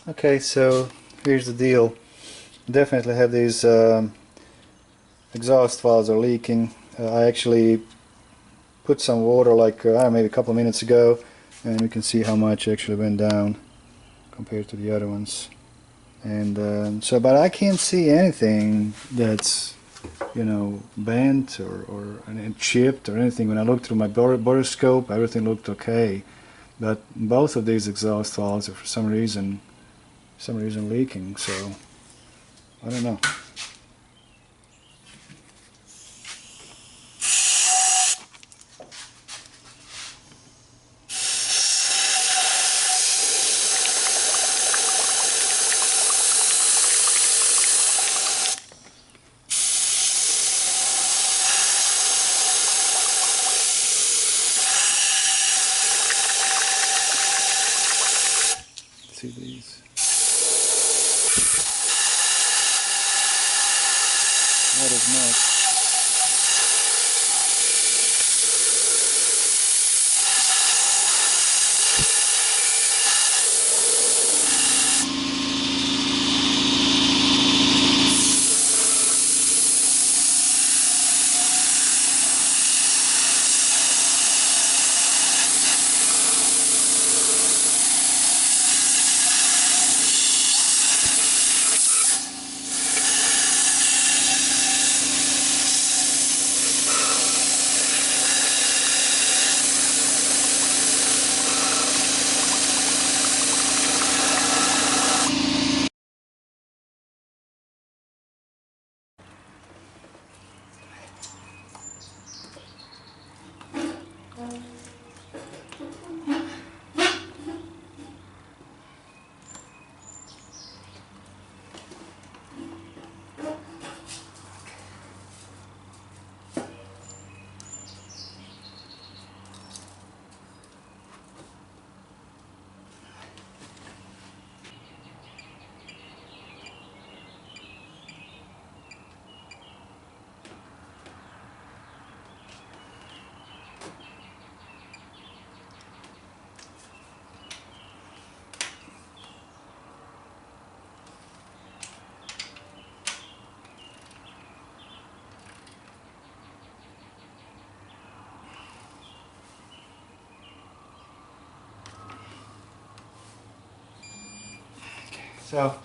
Okay, so here's the deal. Definitely have these exhaust valves are leaking. I actually put some water like maybe a couple of minutes ago, and we can see how much actually went down compared to the other ones. And so, but I can't see anything that's, you know, bent or chipped or anything. When I looked through my borescope, everything looked okay. But both of these exhaust valves are for some reason leaking. So I don't know. See these? Not as much. So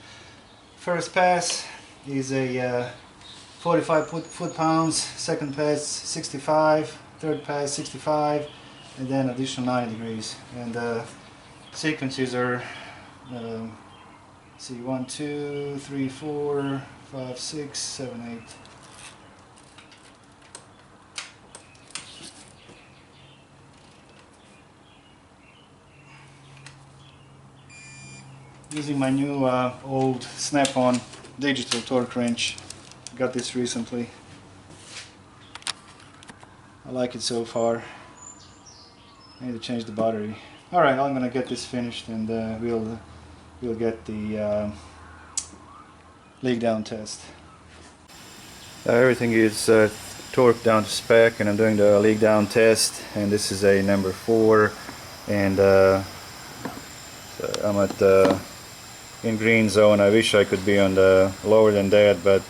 first pass is a 45 foot-pounds, second pass 65, third pass 65, and then additional 90 degrees. And sequences are, see, 1, 2, 3, 4, 5, 6, 7, 8. Using my new old snap-on digital torque wrench. Got this recently. I like it so far. I need to change the battery. Alright, I'm gonna get this finished, and we'll get the leak down test. Everything is torqued down to spec, and I'm doing the leak down test, and this is a number 4, and so I'm at the in green zone. I wish I could be on the lower than that, but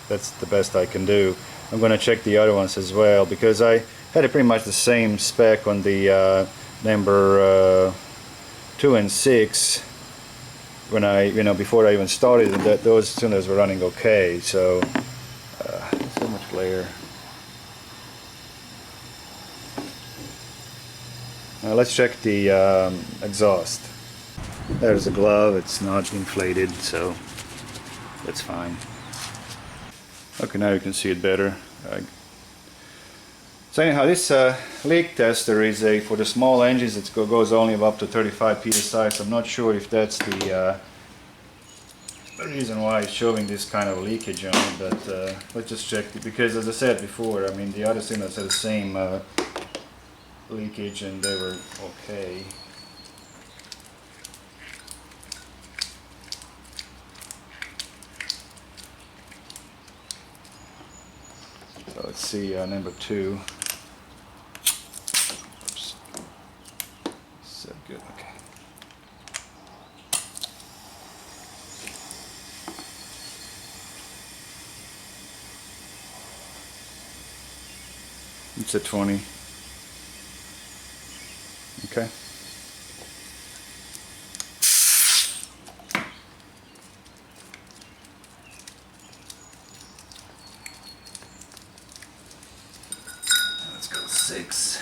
that's the best I can do. I'm going to check the other ones as well, because I had pretty much the same spec on the number 2 and 6 when I, before I even started, and those cylinders were running okay. So so much glare. Now let's check the exhaust. There's a glove, it's not inflated, so that's fine. Okay, now you can see it better. So anyhow, this leak tester is for the small engines. It goes only up to 35 psi, so I'm not sure if that's the reason why it's showing this kind of leakage on it, but let's just check it, because as I said before, I mean, the other cylinders had the same leakage and they were okay. So let's see number 2. Oops. So good, okay. It's a 20. Okay. Let's go 6.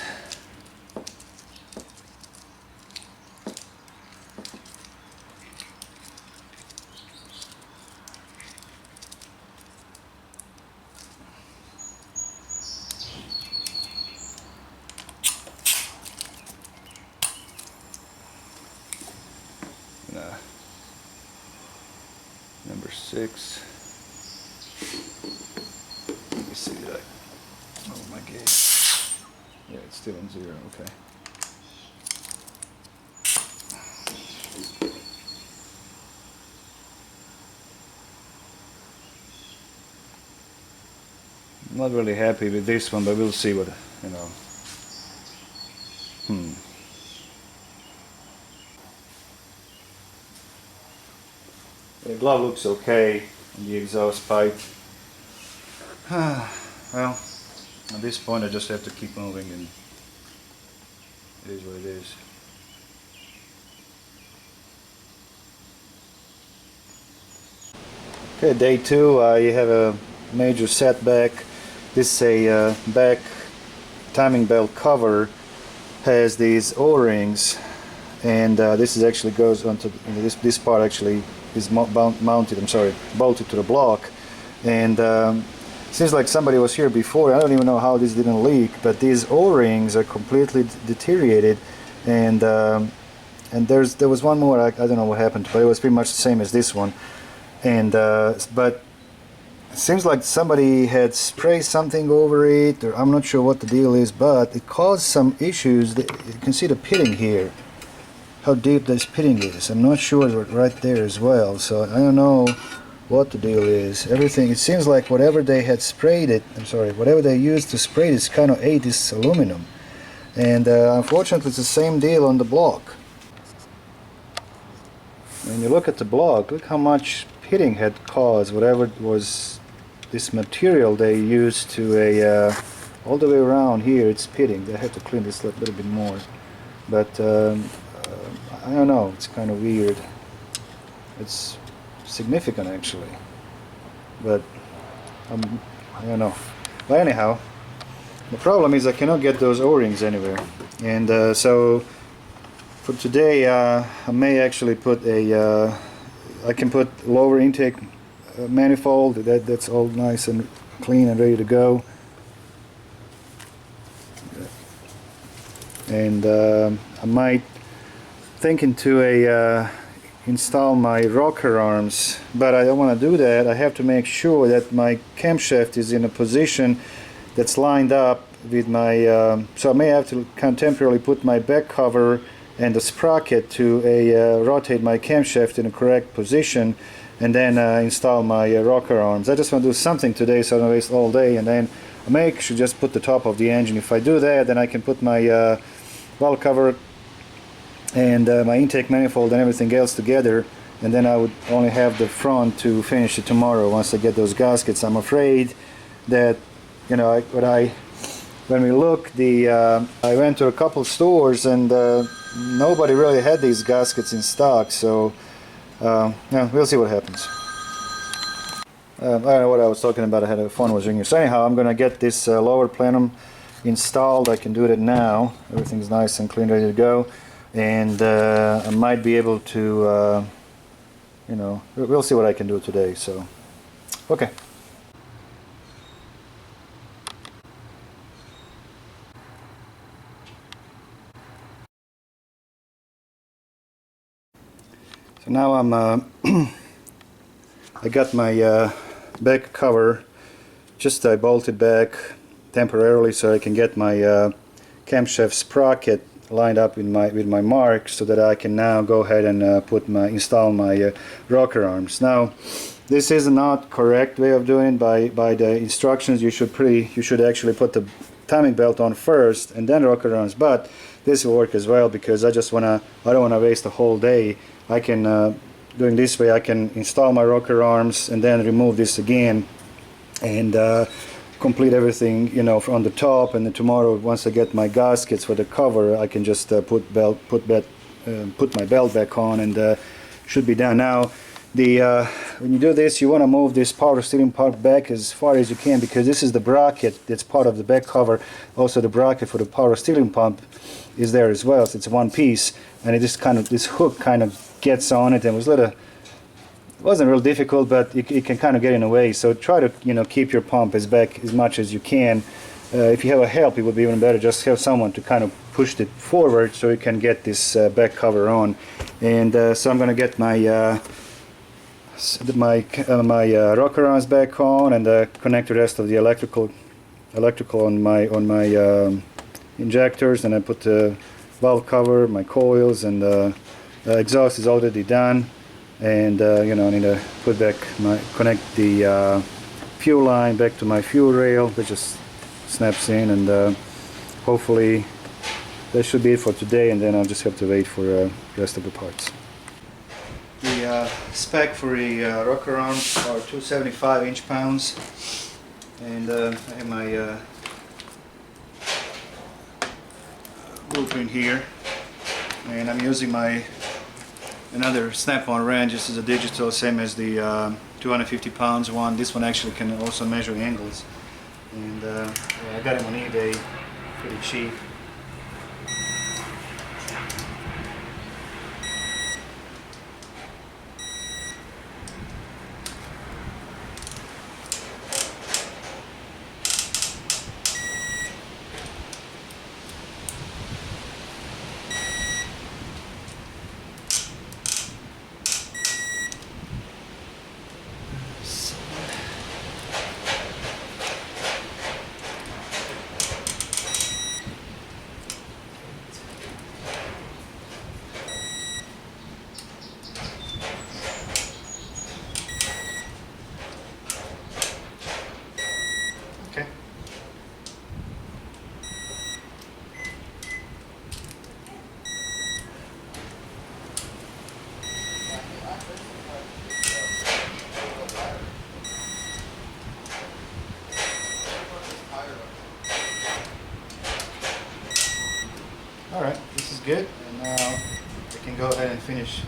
Number 6. Let me see, did I move my gauge? Yeah, it's still on 0, okay. I'm not really happy with this one, but we'll see what, you know. The glove looks okay, and the exhaust pipe. Well, at this point I just have to keep moving, and it is what it is. Okay, day 2, you have a major setback. This is a back timing belt cover, has these O-rings, and this is actually goes onto this part actually is mounted. I'm sorry, bolted to the block, and seems like somebody was here before. I don't even know how this didn't leak, but these O-rings are completely deteriorated, and there was one more. I don't know what happened, but it was pretty much the same as this one, and but it seems like somebody had sprayed something over it, or I'm not sure what the deal is, but it caused some issues. You can see the pitting here, how deep this pitting is. I'm not sure right there as well, so I don't know what the deal is. Everything, it seems like whatever they had sprayed it, whatever they used to spray this kind of ate this aluminum, and unfortunately it's the same deal on the block. When you look at the block, look how much pitting had caused whatever it was, this material they used to all the way around here. It's pitting. They have to clean this a little bit more, but I don't know, it's kind of weird. It's significant actually, but I don't know. But anyhow, the problem is I cannot get those O-rings anywhere, and so for today I may actually put I can put lower intake manifold. That's all nice and clean and ready to go, and I might thinking to install my rocker arms, but I don't want to do that. I have to make sure that my camshaft is in a position that's lined up with my so I may have to temporarily put my back cover and the sprocket to rotate my camshaft in a correct position, and then install my rocker arms. I just want to do something today so I don't waste all day, and then I may actually just put the top of the engine. If I do that, then I can put my valve cover and my intake manifold and everything else together, and then I would only have the front to finish it tomorrow once I get those gaskets. I'm afraid that, you know, when we look, I went to a couple stores and nobody really had these gaskets in stock, so yeah, we'll see what happens. I don't know what I was talking about. I had a phone was ringing. So anyhow, I'm gonna get this lower plenum installed. I can do it now. Everything's nice and clean, ready to go. And I might be able to, you know, we'll see what I can do today. So, okay. So now I'm, I got my back cover. Just I bolted back temporarily so I can get my camshaft sprocket lined up with my mark, so that I can now go ahead and install my rocker arms. Now, this is not correct way of doing it. By the instructions, you should actually put the timing belt on first and then rocker arms. But this will work as well, because I don't want to waste a whole day. I can doing this way, I can install my rocker arms and then remove this again, and complete everything, you know, on the top, and then tomorrow, once I get my gaskets for the cover, I can just put my belt back on, and should be done. Now, when you do this, you want to move this power steering part back as far as you can, because this is the bracket that's part of the back cover. Also, the bracket for the power steering pump is there as well. So it's one piece, and it just kind of, this hook kind of gets on it, and it wasn't real difficult, but it can kind of get in the way. So try to, you know, keep your pump as back as much as you can. If you have a help, it would be even better. Just have someone to kind of push it forward so you can get this back cover on. And so I'm going to get my rocker arms back on, and connect the rest of the electrical on my injectors, and I put the valve cover, my coils, and exhaust is already done. And you know, I need to connect the fuel line back to my fuel rail. That just snaps in, and hopefully that should be it for today, and then I'll just have to wait for the rest of the parts. The spec for the rocker arms are 275 inch-pounds, and I have my blueprint here, and I'm using another snap-on wrench. This is a digital, same as the 250 pounds one. This one actually can also measure angles, and yeah, I got it on eBay pretty cheap. Alright, this is good, and now we can go ahead and finish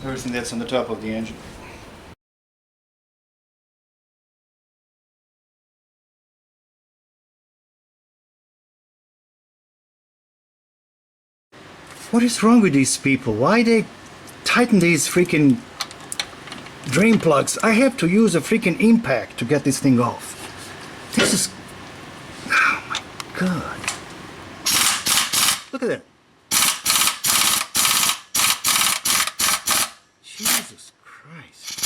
everything that's on the top of the engine. What is wrong with these people? Why they tighten these freaking drain plugs? I have to use a freaking impact to get this thing off. This is... oh my god. Look at that. Jesus Christ.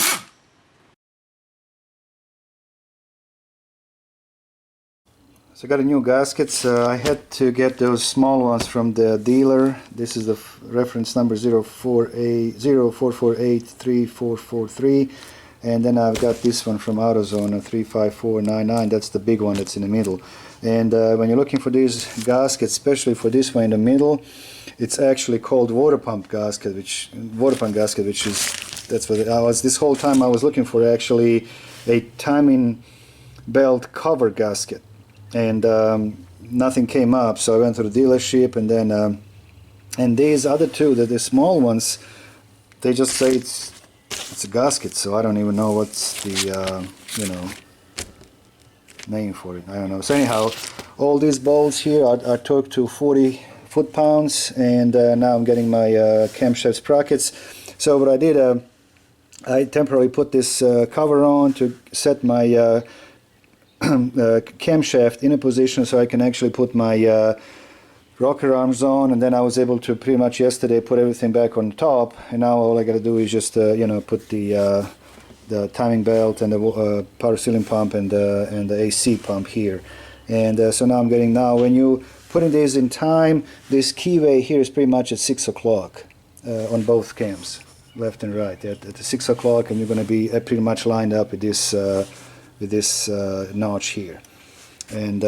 So I got a new gaskets. I had to get those small ones from the dealer. This is the reference number 04483443, and then I've got this one from AutoZone, 35499. That's the big one that's in the middle. And when you're looking for these gaskets, especially for this one in the middle, it's actually called water pump gasket, which is, that's what I was, this whole time I was looking for, actually a timing belt cover gasket, and nothing came up, so I went to the dealership, and then and these other two, the small ones, they just say it's a gasket, so I don't even know what's the you know, name for it. I don't know. So anyhow, all these bolts here are torqued to 40 foot-pounds, and now I'm getting my camshaft sprockets. So what I did, I temporarily put this cover on to set my camshaft in a position so I can actually put my rocker arms on, and then I was able to pretty much yesterday put everything back on top, and now all I got to do is just you know, put the timing belt and the power steering pump and the AC pump here. And so now I'm getting, now when you putting these in time, this keyway here is pretty much at 6 o'clock on both cams, left and right, at the 6 o'clock, and you're going to be pretty much lined up with this notch here. And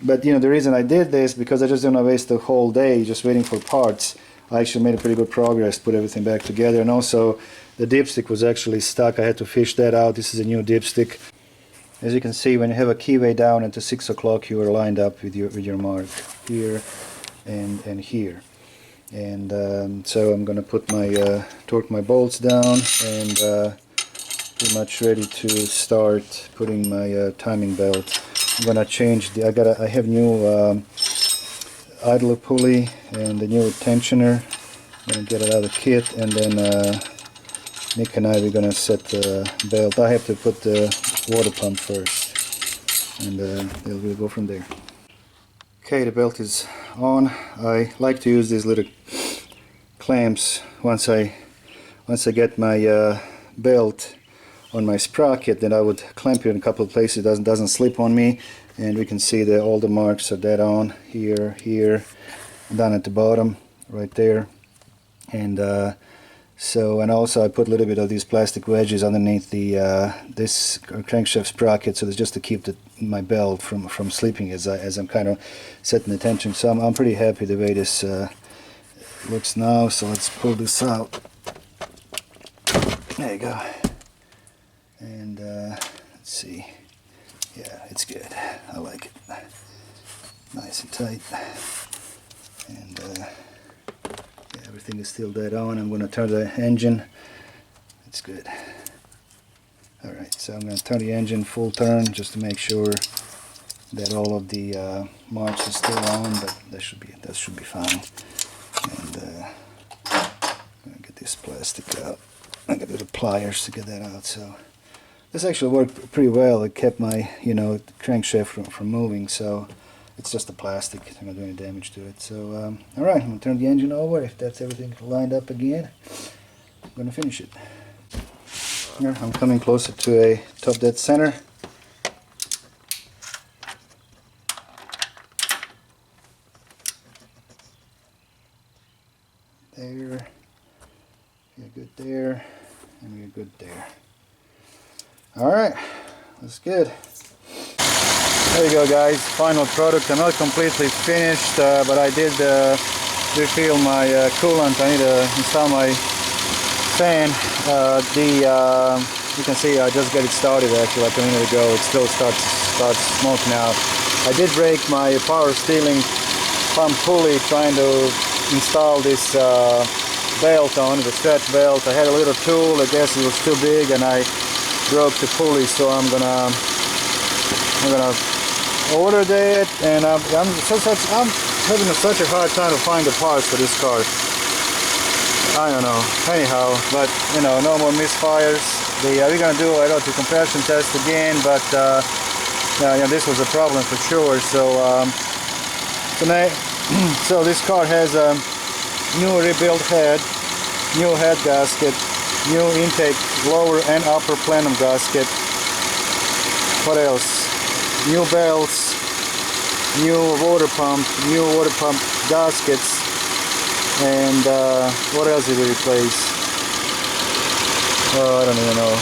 but you know, the reason I did this, because I just didn't want to waste the whole day just waiting for parts. I actually made a pretty good progress, put everything back together, and also the dipstick was actually stuck. I had to fish that out. This is a new dipstick. as you can see, when you have a keyway down into 6 o'clock, you are lined up with your mark here and here. And so I'm gonna put my torque my bolts down and pretty much ready to start putting my timing belt. I'm gonna change the. I have new idler pulley and the new tensioner. I'm gonna get it out of the kit, and then Nick and I, we're gonna set the belt. I have to put the water pump first, and we'll go from there. Okay, the belt is on. I like to use these little clamps once I get my belt on my sprocket. Then I would clamp it in a couple of places. It doesn't slip on me, and we can see that all the marks are dead on here, down at the bottom, right there, and and also I put a little bit of these plastic wedges underneath the this crankshaft sprocket, so it's just to keep my belt from slipping as I'm kind of setting the tension. So I'm pretty happy the way this looks now. So let's pull this out. There you go. And let's see. Yeah, it's good. I like it. Nice and tight. And everything is still dead on. I'm going to turn the engine. It's good. Alright, so I'm going to turn the engine full turn just to make sure that all of the marks are still on, but that should be fine. And I'm going to get this plastic out. I got little pliers to get that out. So this actually worked pretty well. It kept my crankshaft from moving. So it's just the plastic. It's not going to do any damage to it. So alright, I'm going to turn the engine over. If that's everything lined up again, I'm going to finish it. Here, I'm coming closer to a top dead center. There. We're good there. And we're good there. Alright, that's good. There you go, guys, final product. I'm not completely finished, but I did refill my coolant. I need to install my fan. You can see I just got it started actually like a minute ago. It still starts smoking out. I did break my power steering pump pulley trying to install this belt on, the stretch belt. I had a little tool, I guess it was too big, and I broke the pulley, so I'm gonna order that, and I'm having such a hard time to find the parts for this car. I don't know. Anyhow, but no more misfires. We're gonna do a relative compression test again, but this was a problem for sure. So so this car has a new rebuilt head, new head gasket, new intake lower and upper plenum gasket. What else? New belts, new water pump gaskets, and what else did we replace? I don't even know.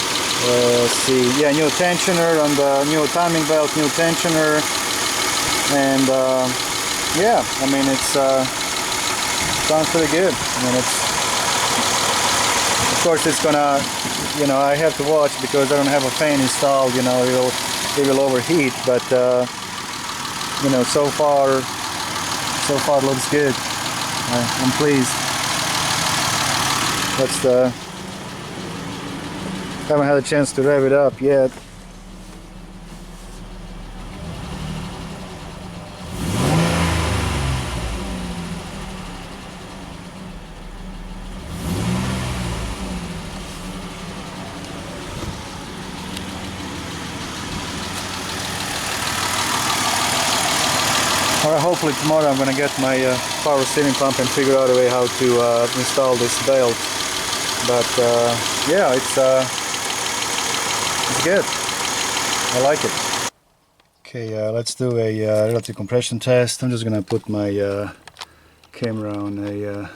Let's see. Yeah, new tensioner on the new timing belt, new tensioner, and yeah, I mean it's sounds pretty good. I mean of course it's gonna, I have to watch because I don't have a fan installed. It will overheat, but so far it looks good. I'm pleased. Haven't had a chance to rev it up yet. Hopefully tomorrow I'm going to get my power steering pump and figure out a way how to install this belt. But yeah, it's good. I like it. Okay, let's do a relative compression test. I'm just going to put my camera on a... you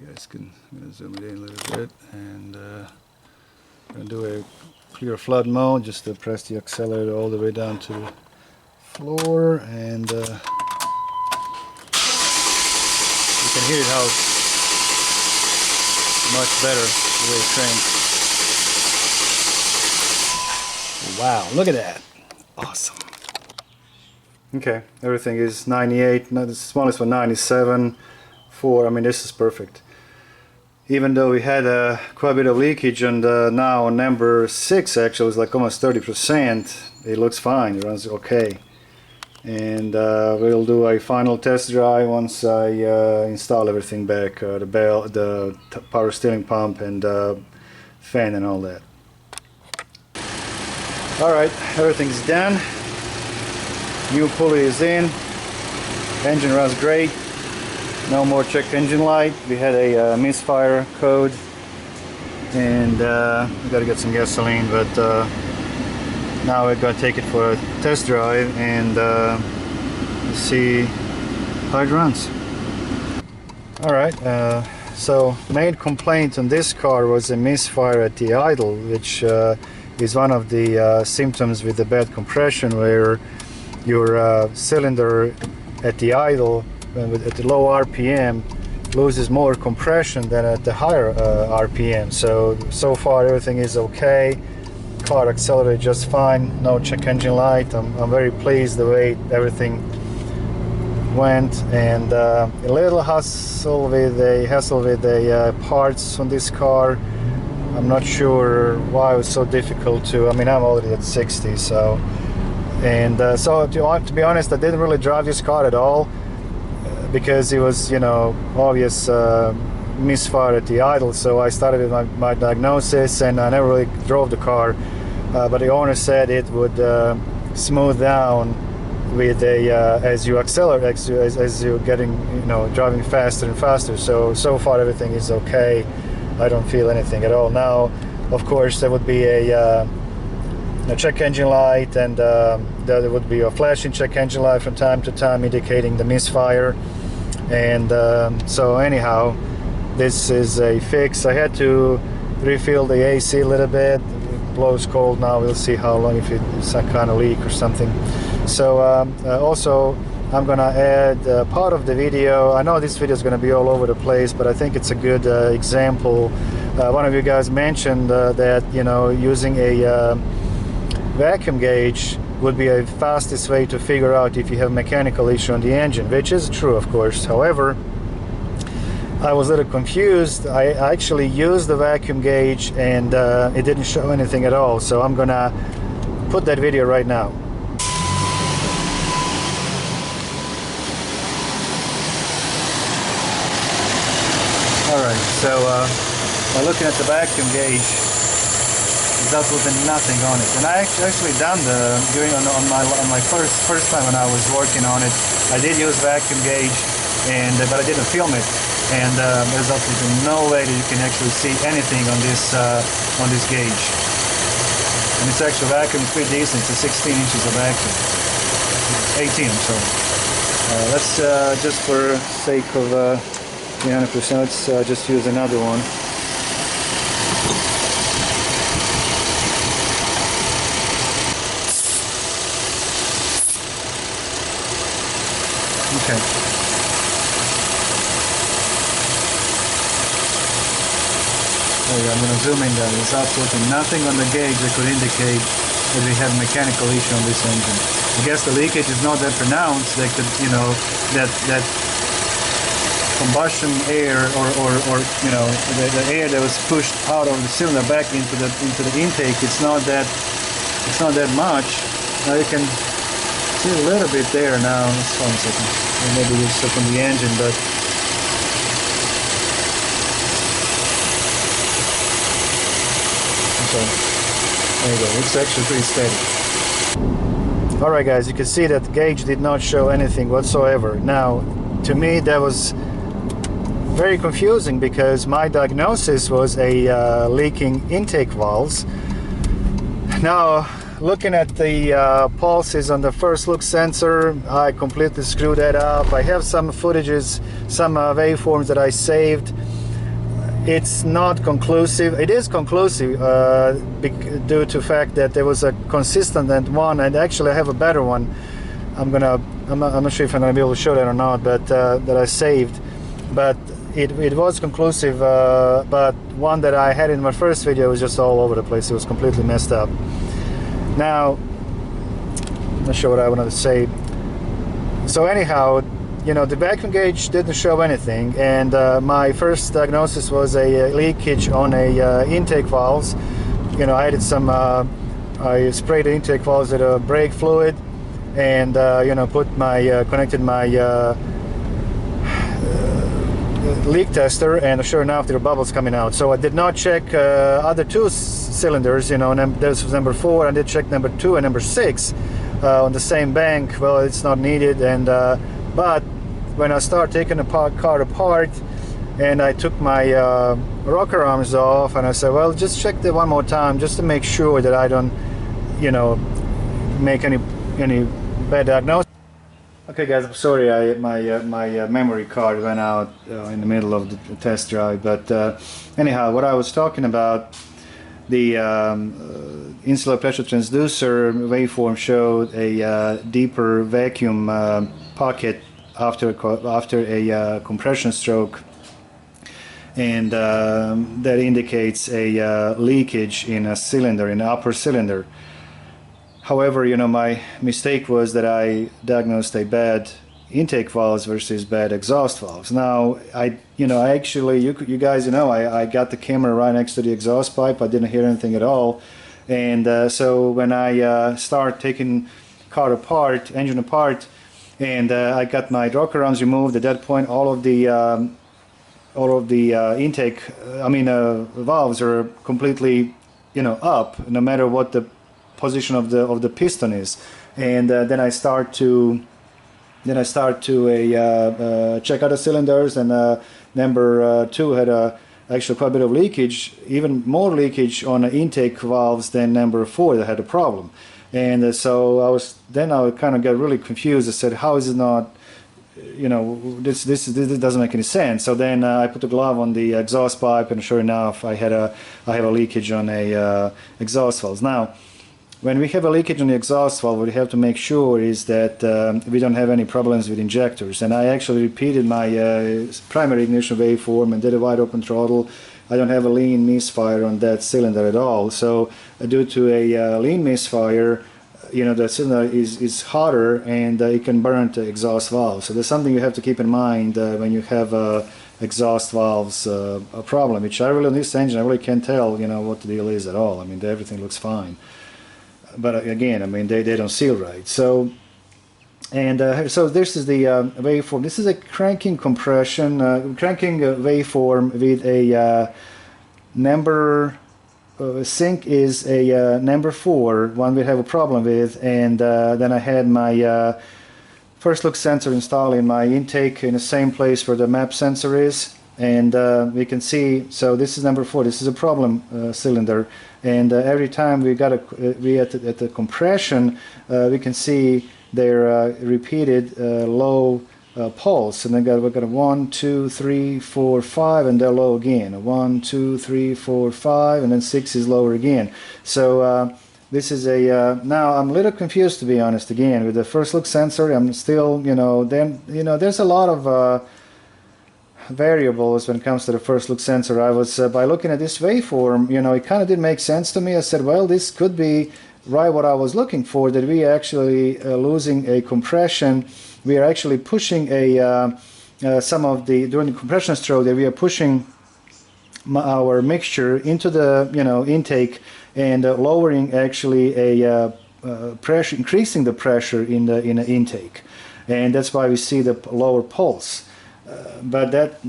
guys can zoom it in a little bit, and I'm going to do a clear flood mode, just to press the accelerator all the way down to the floor, and you can hear how much better the way it cranks. Wow, look at that. Awesome. Okay, everything is 98. No, the smallest one 97. 4. I mean, this is perfect. Even though we had quite a bit of leakage, and now on number 6 actually it's like almost 30%, it looks fine, it runs okay. And we'll do a final test drive once I install everything back, the bell, the power steering pump, and fan and all that. Alright, everything's done. New pulley is in. Engine runs great. No more check engine light. We had a Misfire code, and we gotta get some gasoline, but now we're gonna take it for a test drive and see how it runs. Alright, so main complaint on this car was a misfire at the idle, which is one of the symptoms with the bad compression, where your cylinder at the idle, at the low RPM, loses more compression than at the higher RPM. So far everything is okay. Car accelerated just fine, no check engine light. I'm very pleased the way everything went, and a little hassle with the parts on this car. I'm not sure why it was so difficult to, I mean, I'm already at 60, so, and so to be honest, I didn't really drive this car at all, because it was, you know, obvious misfire at the idle. So I started with my diagnosis, and I never really drove the car, but the owner said it would smooth down with a as you accelerate, as you're getting, you know, driving faster and faster. So far everything is okay. I don't feel anything at all. Now, of course, there would be a check engine light, and there would be a flashing check engine light from time to time indicating the misfire. And so anyhow, this is a fix. I had to refill the AC a little bit. It blows cold now. We'll see how long, if it's some kind of leak or something. So also I'm gonna add part of the video. I know this video is gonna be all over the place, but I think it's a good example. One of you guys mentioned that, you know, using a vacuum gauge would be a fastest way to figure out if you have mechanical issue on the engine, which is true, of course. However, I was a little confused. I actually used the vacuum gauge, and it didn't show anything at all. So I'm gonna put that video right now. Alright, so by looking at the vacuum gauge, there's absolutely nothing on it. And I actually done the on my first time when I was working on it, I did use vacuum gauge, and but I didn't film it. And there's absolutely no way that you can actually see anything on this gauge. And it's actually vacuum, it's pretty decent. It's a 16 inches of vacuum. 18, I'm sorry. Let's just for sake of 100%, let's just use another one. Okay. I'm going to zoom in there. There's absolutely nothing on the gauge that could indicate that we have mechanical issue on this engine. I guess the leakage is not that pronounced. That could, you know, that combustion air, or you know, the air that was pushed out of the cylinder back into the intake. It's not that much. Now you can see a little bit there now. Let's hold on a second. Maybe it's stuck on the engine, but okay. There you go. It's actually pretty steady. Alright guys, you can see that the gauge did not show anything whatsoever. Now, to me that was very confusing, because my diagnosis was a leaking intake valves. Now, looking at the pulses on the first look sensor, I completely screwed that up. I have some footages, some waveforms that I saved. It's not conclusive. It is conclusive due to the fact that there was a consistent one, and actually I have a better one. I'm not sure if I'm gonna be able to show that or not, but that I saved. But it was conclusive, but one that I had in my first video was just all over the place. It was completely messed up. Now, I'm not sure what I wanted to say. So anyhow, you know, the vacuum gauge didn't show anything, and my first diagnosis was a leakage on a intake valves. You know, I added some, I sprayed the intake valves with a brake fluid, and you know, put my connected my leak tester, and sure enough there were bubbles coming out. So I did not check other two cylinders, you know, this was number 4. I did check number 2 and number 6 on the same bank. Well, it's not needed. And but when I start taking the car apart, and I took my rocker arms off, and I said, well, just check that one more time just to make sure that I don't, you know, make any bad diagnosis. Okay guys, I'm sorry, my memory card went out in the middle of the test drive, but anyhow, what I was talking about, the insular pressure transducer waveform showed a deeper vacuum pocket after a compression stroke, and that indicates a leakage in a cylinder, in the upper cylinder. However, you know, my mistake was that I diagnosed a bad intake valves versus bad exhaust valves. Now, I actually, you guys, you know, I got the camera right next to the exhaust pipe. I didn't hear anything at all, and so when I start taking car apart, engine apart, and I got my rocker arms removed. At that point, all of the intake, valves are completely, you know, up, no matter what the position of the piston is, and then I start to check other cylinders, and number 2 had actually quite a bit of leakage, even more leakage on the intake valves than number 4 that had a problem. And so I kind of got really confused. I said, how is it not, you know, this doesn't make any sense. So then I put a glove on the exhaust pipe, and sure enough, I have a leakage on a exhaust valve. Now, when we have a leakage on the exhaust valve, what we have to make sure is that we don't have any problems with injectors. And I actually repeated my primary ignition waveform and did a wide open throttle. I don't have a lean misfire on that cylinder at all. So due to a lean misfire, you know, the cylinder is hotter, and it can burn the exhaust valve. So there's something you have to keep in mind when you have exhaust valves a problem, which I really, on this engine, I really can't tell, you know, what the deal is at all. I mean, everything looks fine. But again, I mean, they don't seal right. So, and so this is the waveform. This is a cranking compression, cranking waveform with a number, sync is a number 4, one we have a problem with, and then I had my first look sensor installed in my intake in the same place where the map sensor is. And we can see, so this is number 4. This is a problem cylinder, and every time we got at the compression, we can see their repeated low pulse, and then we got a 1, 2, 3, 4, 5, and they're low again. 1, 2, 3, 4, 5, and then 6 is lower again. So this is a now I'm a little confused, to be honest. Again, with the first look sensor, I'm still, you know, then, you know, there's a lot of variables when it comes to the first look sensor. I was by looking at this waveform, you know, it kind of didn't make sense to me. I said, well, this could be right what I was looking for, that we are actually losing a compression. We are actually pushing a some of the, during the compression stroke, that we are pushing our mixture into the, you know, intake, and lowering actually a pressure, increasing the pressure in the intake, and that's why we see the lower pulse. But that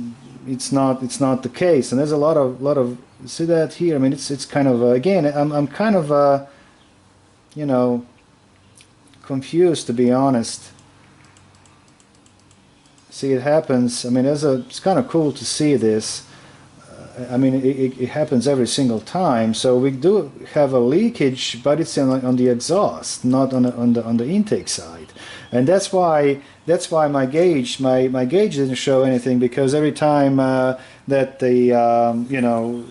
it's not the case, and there's a lot of see that here. I mean, it's kind of again, I'm kind of you know, confused, to be honest. See, it happens. I mean, it's kind of cool to see this. I mean, it happens every single time. So we do have a leakage, but it's on the exhaust, not on the intake side, and that's why my gauge didn't show anything, because every time that the you know,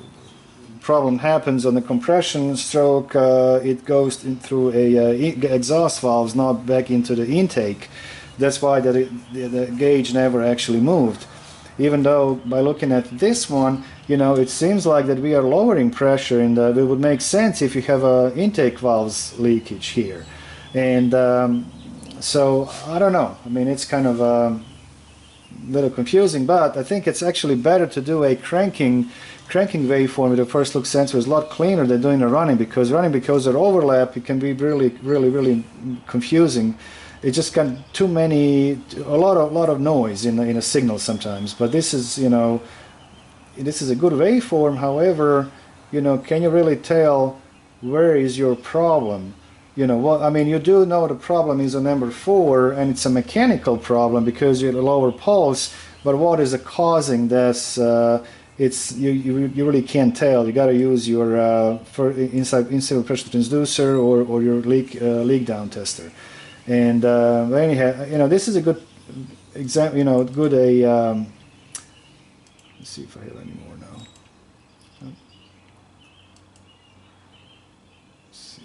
problem happens on the compression stroke, it goes through a exhaust valves, not back into the intake. That's why the gauge never actually moved. Even though by looking at this one, you know, it seems like that we are lowering pressure, and it would make sense if you have a intake valves leakage here. And so I don't know. I mean, it's kind of a little confusing, but I think it's actually better to do a cranking waveform with a first look sensor. Is a lot cleaner than doing a running, because there overlap, it can be really confusing. It just got too many, a lot of noise in a signal sometimes. But this is, you know, this is a good waveform. However, you know, can you really tell where is your problem? You know, well, I mean, you do know the problem is a number 4, and it's a mechanical problem because you have a lower pulse. But what is causing this? It's you really can't tell. You got to use your inside pressure transducer or your leak down tester. And anyhow, you know, this is a good example. You know, good let's see if I have any more now. Let's see.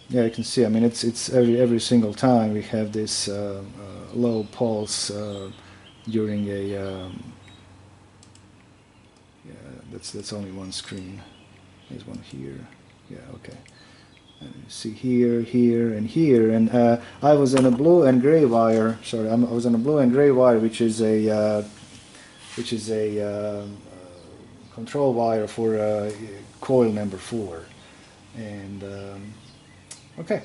Yeah, you can see. I mean, it's every single time we have this low pulse during a. Yeah, that's only one screen. There's one here. Yeah, okay. And you see here, here, and here. And I was on a blue and gray wire. Sorry, I was on a blue and gray wire, which is a control wire for coil number 4. And okay.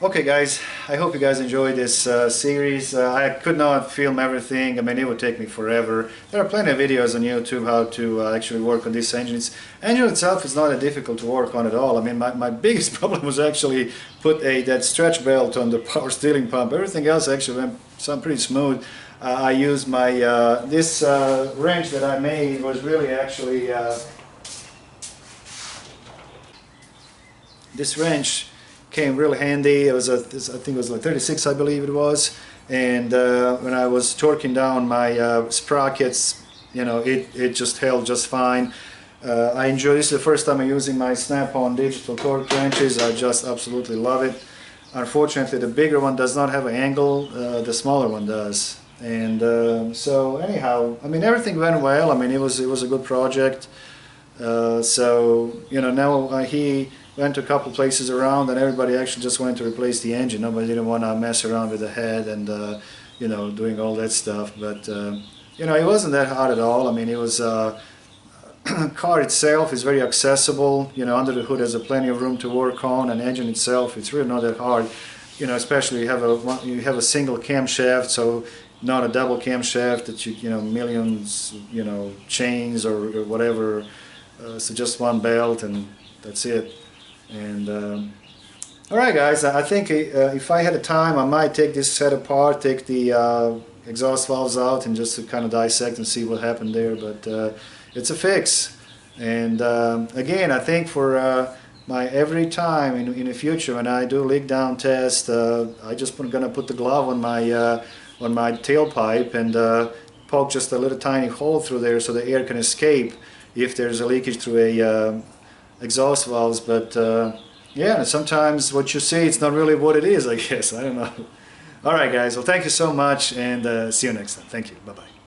Okay guys, I hope you guys enjoyed this series. I could not film everything. I mean, it would take me forever. There are plenty of videos on YouTube how to actually work on this engine. Engine itself is not that difficult to work on at all. I mean, my biggest problem was actually put that stretch belt on the power steering pump. Everything else actually went pretty smooth. I used my, this wrench that I made was really actually, this wrench came real handy. It was I think it was like 36, I believe it was. And when I was torquing down my sprockets, you know, it just held just fine. I enjoy this. The first time I'm using my snap-on digital torque wrenches. I just absolutely love it. Unfortunately, the bigger one does not have an angle. The smaller one does. And so anyhow, I mean, everything went well. I mean, it was a good project. So you know, now he went to a couple places around, and everybody actually just wanted to replace the engine. Nobody didn't want to mess around with the head and you know, doing all that stuff. But you know, it wasn't that hard at all. I mean, it was car itself is very accessible. You know, under the hood there's plenty of room to work on, and engine itself, it's really not that hard. You know, especially you have a single camshaft, so not a double camshaft that you know, millions, you know, chains or whatever. So just one belt, and that's it. And alright guys, I think if I had the time, I might take this set apart, take the exhaust valves out, and just to kind of dissect and see what happened there. But it's a fix. And again, I think for my every time in the future when I do leak down test, I just gonna put the glove on my tailpipe and poke just a little tiny hole through there so the air can escape if there's a leakage through a exhaust valves. But yeah, sometimes what you see, it's not really what it is, I guess. I don't know. Alright guys, well, thank you so much, and see you next time. Thank you. Bye-bye.